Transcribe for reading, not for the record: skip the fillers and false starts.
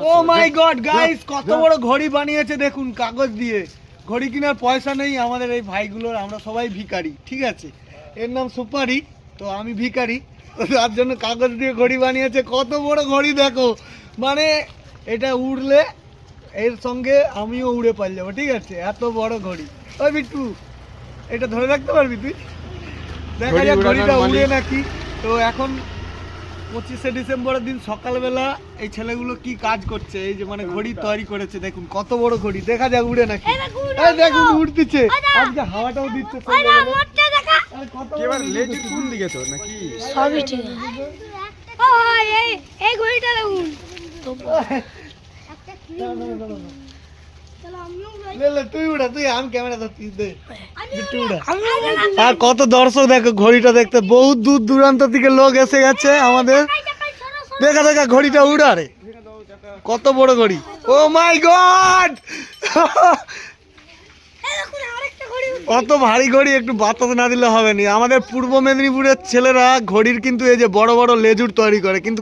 ও মাই god guys, কত বড় ঘড়ি বানিয়েছে দেখুন কাগজ দিয়ে। ঘড়ি কেনার পয়সা নেই আমাদের এই ভাইগুলোর, আমরা সবাই ভিখারি, ঠিক আছে। এর নাম সুপারি, তো আমি ভিখারি, তো তার জন্য কাগজ দিয়ে ঘড়ি বানিয়েছে। কত বড় ঘড়ি দেখো, মানে এটা উড়লে এর সঙ্গে আমিও উড়ে পার যাবো, ঠিক আছে, এত বড় ঘড়ি। ওই বিট্টু, এটা ধরে রাখতে পারবি তুই? দেখা যাক ঘড়িটা উড়ে নাকি। তো এখন 25শে ডিসেম্বরের দিন সকালবেলা এই ছেলেগুলো কি কাজ করছে, এই যে মানে ঘড়ি তৈরি করেছে, দেখুন কত বড় ঘড়ি। দেখা যাক উড়ে নাকি। এই দেখুন উড়তেছে, আজকে হাওয়াটাও দিচ্ছে সন্ধ্যাবেলা। আরে কত বড় এবার লেজ কোন দিকে তো নাকি সবই ঠিক আছে। ও এই ঘড়িটা দেখুন। তুই উড়া, তুই আমি ক্যামেরা ধরছিস, দে বিট্টু উড়া। আর কত দর্শক দেখো ঘড়িটা দেখতে, বহুত দূর দূরান্ত থেকে লোক এসে গেছে আমাদের। দেখা দেখা ঘড়িটা উড়া রে, কত বড় ঘড়ি। ও মাই গড, কত ভারী ঘড়ি, একটু বাতাস না দিলে হবে না। আমাদের পূর্ব মেদিনীপুরের ছেলেরা ঘড়ির কিন্তু এই যে বড় বড় লেজুর তৈরি করে, কিন্তু